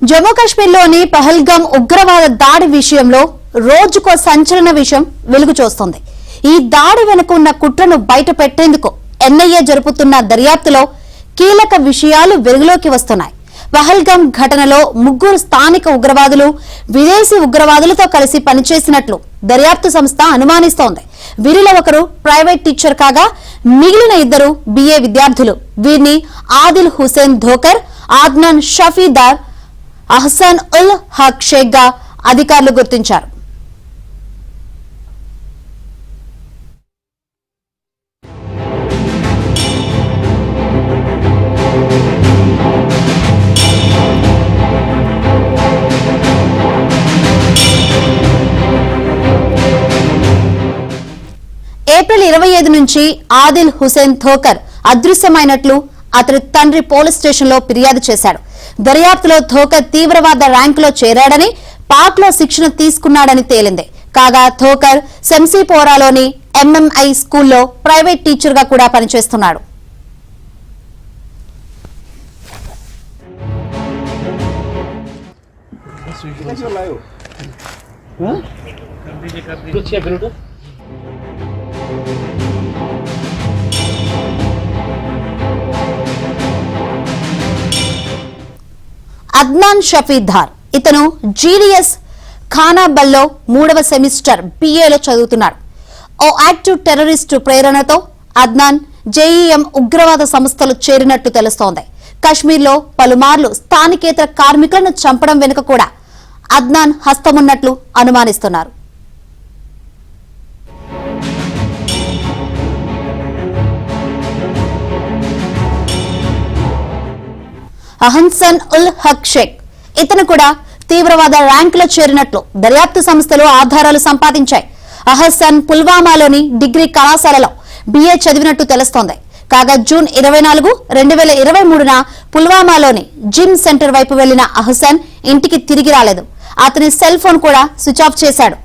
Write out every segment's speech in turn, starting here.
జమ్మూ కాశ్మీర్లోని పహల్గామ్ ఉగ్రవాద దాడి విషయంలో రోజుకో సంచలన విషయం వెలుగు చూస్తోంది. ఈ దాడి వెనుక ఉన్న కుట్రను బయట పెట్టేందుకు ఎన్ఐఏ జరుపుతున్న దర్యాప్తులో కీలక విషయాలు వెలుగులోకి వస్తున్నాయి. పహల్గామ్ ఘటనలో 3 స్థానిక ఉగ్రవాదులు విదేశీ ఉగ్రవాదులతో కలిసి పనిచేసినట్లు దర్యాప్తు సంస్థ అనుమానిస్తోంది. వీరిలో ఒకరు ప్రైవేట్ టీచర్ కాగా మిగిలిన 2 BA విద్యార్థులు. వీరిని ఆదిల్ హుసేన్ ధోకర్, అద్నాన్ షఫీదార్, అహ్సన్ ఉల్ హక్ షేక్ గా అధికారులు గుర్తించారు. ఏప్రిల్ 25 నుంచి ఆదిల్ హుసేన్ ధోకర్ అదృశ్యమైనట్లు అతని తండ్రి పోలీస్ స్టేషన్ లో ఫిర్యాదు చేశాడు. దర్యాప్తులో ధోకర్ తీవ్రవాద ర్యాంకులో చేరాడని, పాక్ లో శిక్షణ తీసుకున్నాడని తేలింది. కాగా ధోకర్ శంసీపోరాలోని MMI స్కూల్లో ప్రైవేట్ టీచర్ గా కూడా పనిచేస్తున్నాడు. అద్నాన్ షఫీదార్ ఇతను GDS ఖానాబల్లో 3వ సెమిస్టర్ BAలో చదువుతున్నాడు. ఓ యాక్టివ్ టెర్రరిస్టు ప్రేరణతో అద్నాన్ JEM ఉగ్రవాద సంస్థలు చేరినట్టు తెలుస్తోంది. కశ్మీర్లో పలుమార్లు స్థానికేతర కార్మికులను చంపడం వెనుక కూడా అద్నాన్ హస్తమున్నట్లు అనుమానిస్తున్నారు. అహ్సన్ ఉల్ హక్ షేక్ ఇతను కూడా తీవ్రవాద ర్యాంకులో చేరినట్లు దర్యాప్తు సంస్థలు ఆధారాలు సంపాదించాయి. అహ్సన్ పుల్వామాలోని డిగ్రీ కళాశాలలో BA చదివినట్టు తెలుస్తోంది. కాగా జూన్ 24, 2023న పుల్వామాలోని జిమ్ సెంటర్ వైపు వెళ్లిన అహ్సన్ ఇంటికి తిరిగి రాలేదు. అతని సెల్ ఫోన్ కూడా స్విచ్ ఆఫ్ చేశాడు.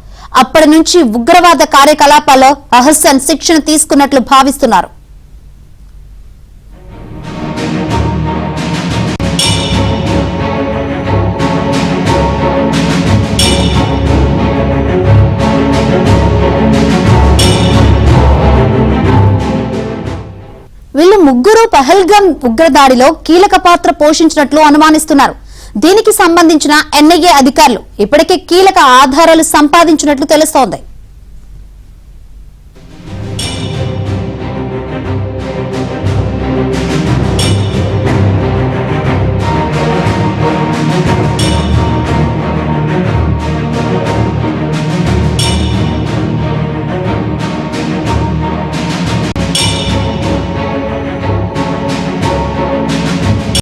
అప్పటి నుంచి ఉగ్రవాద కార్యకలాపాల్లో అహ్సన్ శిక్షణ తీసుకున్నట్లు భావిస్తున్నారు. వీళ్ళు 3 పహల్గామ్ ఉగ్రదాడిలో కీలక పాత్ర పోషించినట్లు అనుమానిస్తున్నారు. దీనికి సంబంధించిన NIA అధికారులు ఇప్పటికే కీలక ఆధారాలు సంపాదించినట్లు తెలుస్తోంది.